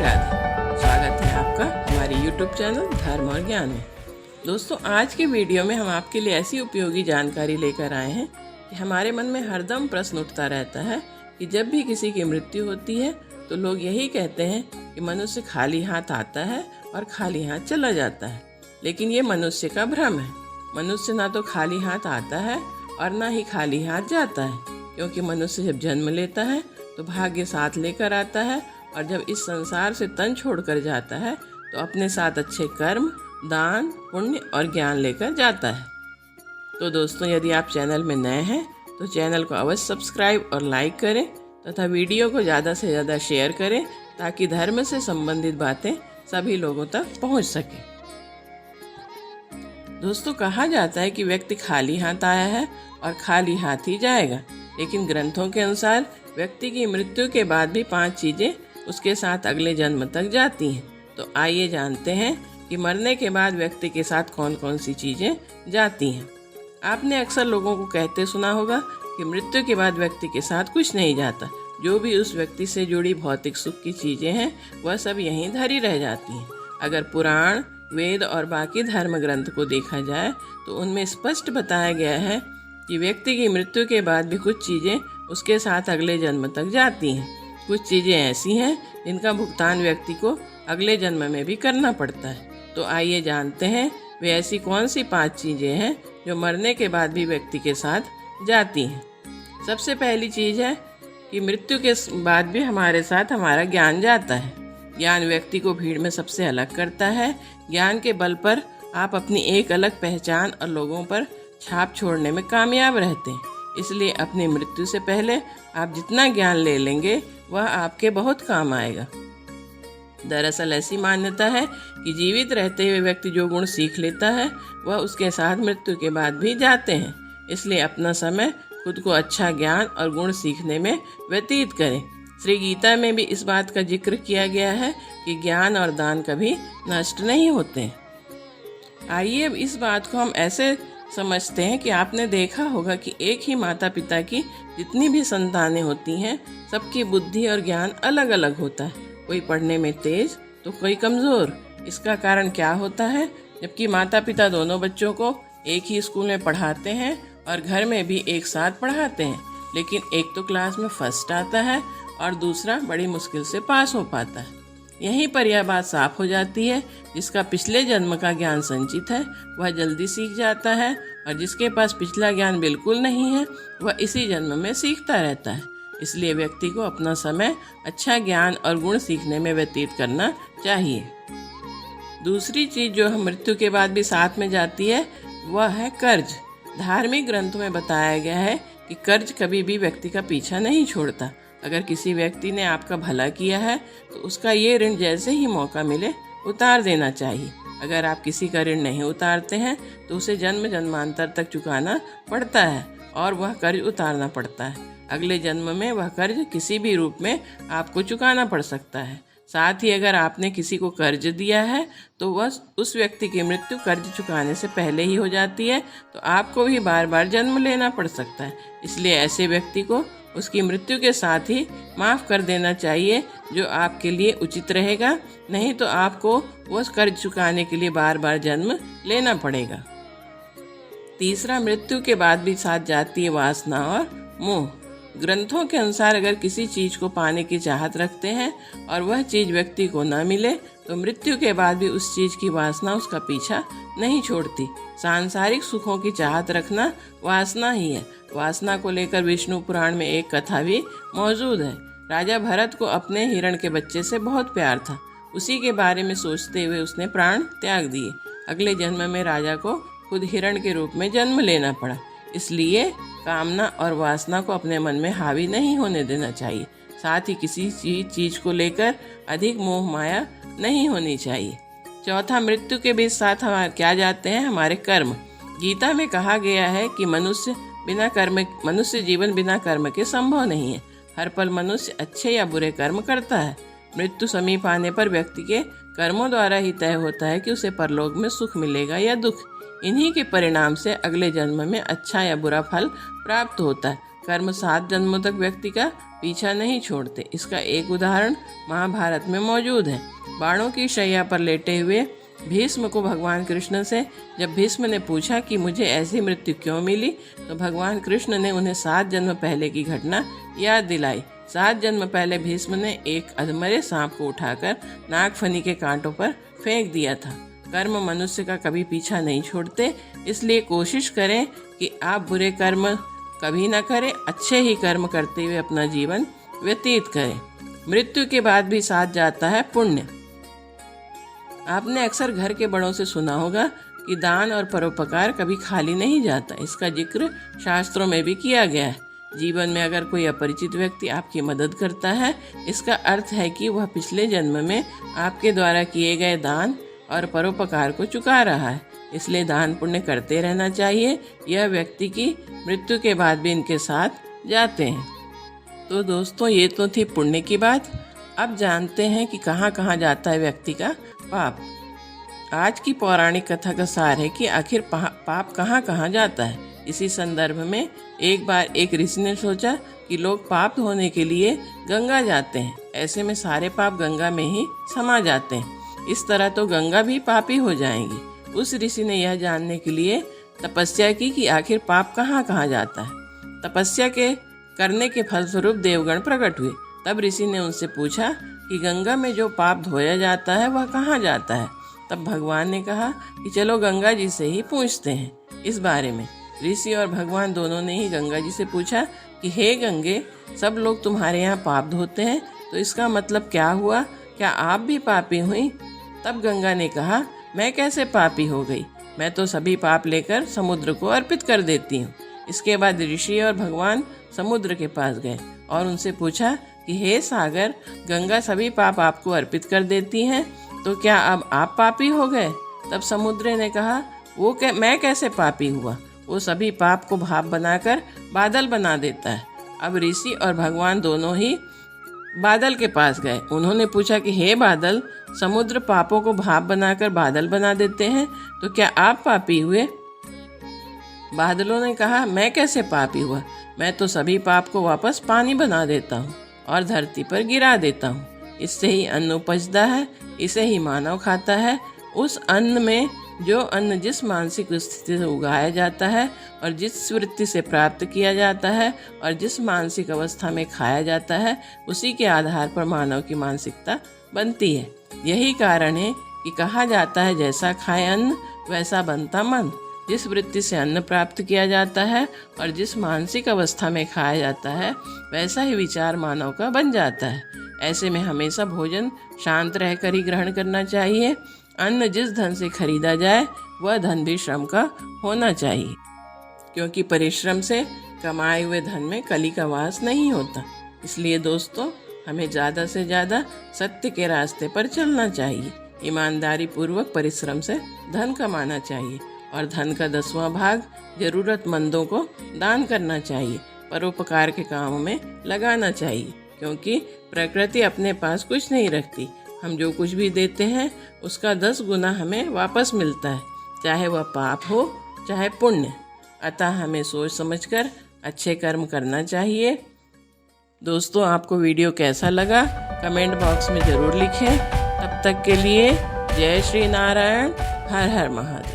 राधे। स्वागत है आपका हमारे YouTube चैनल धर्म और ज्ञान में। दोस्तों, आज के वीडियो में हम आपके लिए ऐसी उपयोगी जानकारी लेकर आए हैं कि हमारे मन में हरदम प्रश्न उठता रहता है कि जब भी किसी की मृत्यु होती है तो लोग यही कहते हैं कि मनुष्य खाली हाथ आता है और खाली हाथ चला जाता है। लेकिन ये मनुष्य का भ्रम है। मनुष्य ना तो खाली हाथ आता है और ना ही खाली हाथ जाता है, क्योंकि मनुष्य जब जन्म लेता है तो भाग्य साथ लेकर आता है और जब इस संसार से तन छोड़कर जाता है तो अपने साथ अच्छे कर्म, दान, पुण्य और ज्ञान लेकर जाता है। तो दोस्तों, यदि आप चैनल में नए हैं तो चैनल को अवश्य सब्सक्राइब और लाइक करें तथा वीडियो को ज़्यादा से ज़्यादा शेयर करें ताकि धर्म से संबंधित बातें सभी लोगों तक पहुंच सके। दोस्तों, कहा जाता है कि व्यक्ति खाली हाथ आया है और खाली हाथ ही जाएगा, लेकिन ग्रंथों के अनुसार व्यक्ति की मृत्यु के बाद भी 5 चीज़ें उसके साथ अगले जन्म तक जाती हैं। तो आइए जानते हैं कि मरने के बाद व्यक्ति के साथ कौन कौन सी चीज़ें जाती हैं। आपने अक्सर लोगों को कहते सुना होगा कि मृत्यु के बाद व्यक्ति के साथ कुछ नहीं जाता। जो भी उस व्यक्ति से जुड़ी भौतिक सुख की चीज़ें हैं वह सब यहीं धरी रह जाती हैं। अगर पुराण, वेद और बाकी धर्म ग्रंथ को देखा जाए तो उनमें स्पष्ट बताया गया है कि व्यक्ति की मृत्यु के बाद भी कुछ चीज़ें उसके साथ अगले जन्म तक जाती हैं। कुछ चीज़ें ऐसी हैं जिनका भुगतान व्यक्ति को अगले जन्म में भी करना पड़ता है। तो आइए जानते हैं वे ऐसी कौन सी 5 चीज़ें हैं जो मरने के बाद भी व्यक्ति के साथ जाती हैं। सबसे पहली चीज़ है कि मृत्यु के बाद भी हमारे साथ हमारा ज्ञान जाता है। ज्ञान व्यक्ति को भीड़ में सबसे अलग करता है। ज्ञान के बल पर आप अपनी एक अलग पहचान और लोगों पर छाप छोड़ने में कामयाब रहते हैं। इसलिए अपनी मृत्यु से पहले आप जितना ज्ञान ले लेंगे वह आपके बहुत काम आएगा। दरअसल ऐसी मान्यता है कि जीवित रहते हुए व्यक्ति जो गुण सीख लेता है वह उसके साथ मृत्यु के बाद भी जाते हैं। इसलिए अपना समय खुद को अच्छा ज्ञान और गुण सीखने में व्यतीत करें। श्री गीता में भी इस बात का जिक्र किया गया है कि ज्ञान और दान कभी नष्ट नहीं होते। आइए अब इस बात को हम ऐसे समझते हैं कि आपने देखा होगा कि एक ही माता पिता की जितनी भी संतानें होती हैं सबकी बुद्धि और ज्ञान अलग अलग होता है। कोई पढ़ने में तेज तो कोई कमज़ोर। इसका कारण क्या होता है? जबकि माता पिता दोनों बच्चों को एक ही स्कूल में पढ़ाते हैं और घर में भी एक साथ पढ़ाते हैं, लेकिन एक तो क्लास में फर्स्ट आता है और दूसरा बड़ी मुश्किल से पास हो पाता है। यहीं पर यह बात साफ हो जाती है, जिसका पिछले जन्म का ज्ञान संचित है वह जल्दी सीख जाता है और जिसके पास पिछला ज्ञान बिल्कुल नहीं है वह इसी जन्म में सीखता रहता है। इसलिए व्यक्ति को अपना समय अच्छा ज्ञान और गुण सीखने में व्यतीत करना चाहिए। दूसरी चीज़ जो हम मृत्यु के बाद भी साथ में जाती है वह है कर्ज। धार्मिक ग्रंथों में बताया गया है कि कर्ज कभी भी व्यक्ति का पीछा नहीं छोड़ता। अगर किसी व्यक्ति ने आपका भला किया है तो उसका ये ऋण जैसे ही मौका मिले उतार देना चाहिए। अगर आप किसी का ऋण नहीं उतारते हैं तो उसे जन्म जन्मांतर तक चुकाना पड़ता है और वह कर्ज उतारना पड़ता है। अगले जन्म में वह कर्ज किसी भी रूप में आपको चुकाना पड़ सकता है। साथ ही अगर आपने किसी को कर्ज दिया है तो वह उस व्यक्ति की मृत्यु कर्ज चुकाने से पहले ही हो जाती है, तो आपको भी बार बार जन्म लेना पड़ सकता है। इसलिए ऐसे व्यक्ति को उसकी मृत्यु के साथ ही माफ़ कर देना चाहिए, जो आपके लिए उचित रहेगा। नहीं तो आपको वह कर्ज चुकाने के लिए बार बार जन्म लेना पड़ेगा। तीसरा, मृत्यु के बाद भी साथ जाती है वासना और मोह। ग्रंथों के अनुसार अगर किसी चीज़ को पाने की चाहत रखते हैं और वह चीज़ व्यक्ति को न मिले तो मृत्यु के बाद भी उस चीज़ की वासना उसका पीछा नहीं छोड़ती। सांसारिक सुखों की चाहत रखना वासना ही है। वासना को लेकर विष्णु पुराण में एक कथा भी मौजूद है। राजा भरत को अपने हिरण के बच्चे से बहुत प्यार था। उसी के बारे में सोचते हुए उसने प्राण त्याग दिए। अगले जन्म में राजा को खुद हिरण के रूप में जन्म लेना पड़ा। इसलिए कामना और वासना को अपने मन में हावी नहीं होने देना चाहिए। साथ ही किसी चीज़ को लेकर अधिक मोह माया नहीं होनी चाहिए। चौथा, मृत्यु के भी साथ हमारे क्या जाते हैं? हमारे कर्म। गीता में कहा गया है कि मनुष्य जीवन बिना कर्म के संभव नहीं है। हर पल मनुष्य अच्छे या बुरे कर्म करता है। मृत्यु समीप आने पर व्यक्ति के कर्मों द्वारा ही तय होता है कि उसे परलोक में सुख मिलेगा या दुख। इन्हीं के परिणाम से अगले जन्म में अच्छा या बुरा फल प्राप्त होता है। कर्म 7 जन्मों तक व्यक्ति का पीछा नहीं छोड़ते। इसका एक उदाहरण महाभारत में मौजूद है। बाणों की शैया पर लेटे हुए भीष्म को भगवान कृष्ण से जब भीष्म ने पूछा कि मुझे ऐसी मृत्यु क्यों मिली, तो भगवान कृष्ण ने उन्हें 7 जन्म पहले की घटना याद दिलाई। 7 जन्म पहले भीष्म ने एक अधमरे सांप को उठाकर नागफनी के कांटों पर फेंक दिया था। कर्म मनुष्य का कभी पीछा नहीं छोड़ते, इसलिए कोशिश करें कि आप बुरे कर्म कभी ना करें, अच्छे ही कर्म करते हुए अपना जीवन व्यतीत करें। मृत्यु के बाद भी साथ जाता है पुण्य। आपने अक्सर घर के बड़ों से सुना होगा कि दान और परोपकार कभी खाली नहीं जाता। इसका जिक्र शास्त्रों में भी किया गया है। जीवन में अगर कोई अपरिचित व्यक्ति आपकी मदद करता है, इसका अर्थ है कि वह पिछले जन्म में आपके द्वारा किए गए दान और परोपकार को चुका रहा है। इसलिए दान पुण्य करते रहना चाहिए। यह व्यक्ति की मृत्यु के बाद भी इनके साथ जाते हैं। तो दोस्तों, ये तो थी पुण्य की बात। अब जानते हैं कि कहाँ कहाँ जाता है व्यक्ति का पाप। आज की पौराणिक कथा का सार है कि आखिर पाप कहाँ कहाँ जाता है। इसी संदर्भ में एक बार एक ऋषि ने सोचा कि लोग पाप धोने के लिए गंगा जाते हैं, ऐसे में सारे पाप गंगा में ही समा जाते हैं। इस तरह तो गंगा भी पापी हो जाएंगी। उस ऋषि ने यह जानने के लिए तपस्या की कि आखिर पाप कहाँ कहाँ जाता है। तपस्या के करने के फलस्वरूप देवगण प्रकट हुए। तब ऋषि ने उनसे पूछा कि गंगा में जो पाप धोया जाता है वह कहाँ जाता है। तब भगवान ने कहा कि चलो गंगा जी से ही पूछते हैं इस बारे में। ऋषि और भगवान दोनों ने ही गंगा जी से पूछा कि हे गंगे, सब लोग तुम्हारे यहाँ पाप धोते हैं, तो इसका मतलब क्या हुआ? क्या आप भी पापी हुई? तब गंगा ने कहा, मैं कैसे पापी हो गई? मैं तो सभी पाप लेकर समुद्र को अर्पित कर देती हूँ। इसके बाद ऋषि और भगवान समुद्र के पास गए और उनसे पूछा कि हे सागर, गंगा सभी पाप आपको अर्पित कर देती हैं, तो क्या अब आप पापी हो गए? तब समुद्र ने कहा, मैं कैसे पापी हुआ? वो सभी पाप को भाप बनाकर बादल बना देता है। अब ऋषि और भगवान दोनों ही बादल के पास गए। उन्होंने पूछा कि हे बादल, समुद्र पापों को भाप बनाकर बादल बना देते हैं, तो क्या आप पापी हुए? बादलों ने कहा, मैं कैसे पापी हुआ? मैं तो सभी पाप को वापस पानी बना देता हूँ और धरती पर गिरा देता हूँ। इससे ही अन्न उपजता है, इसे ही मानव खाता है। उस अन्न में जो अन्न जिस मानसिक स्थिति से उगाया जाता है और जिस वृत्ति से प्राप्त किया जाता है और जिस मानसिक अवस्था में खाया जाता है, उसी के आधार पर मानव की मानसिकता बनती है। यही कारण है कि कहा जाता है, जैसा खाए अन्न वैसा बनता मन। जिस वृत्ति से अन्न प्राप्त किया जाता है और जिस मानसिक अवस्था में खाया जाता है, वैसा ही विचार मानव का बन जाता है। ऐसे में हमेशा भोजन शांत रहकर ही ग्रहण करना चाहिए। अन्न जिस धन से खरीदा जाए वह धन भी श्रम का होना चाहिए, क्योंकि परिश्रम से कमाए हुए धन में कली का वास नहीं होता। इसलिए दोस्तों, हमें ज़्यादा से ज़्यादा सत्य के रास्ते पर चलना चाहिए। ईमानदारी पूर्वक परिश्रम से धन कमाना चाहिए और धन का 10वां भाग जरूरतमंदों को दान करना चाहिए। परोपकार के कामों में लगाना चाहिए, क्योंकि प्रकृति अपने पास कुछ नहीं रखती। हम जो कुछ भी देते हैं उसका 10 गुना हमें वापस मिलता है, चाहे वह पाप हो चाहे पुण्य। अतः हमें सोच समझकर अच्छे कर्म करना चाहिए। दोस्तों, आपको वीडियो कैसा लगा कमेंट बॉक्स में ज़रूर लिखें। तब तक के लिए जय श्री नारायण, हर हर महादेव।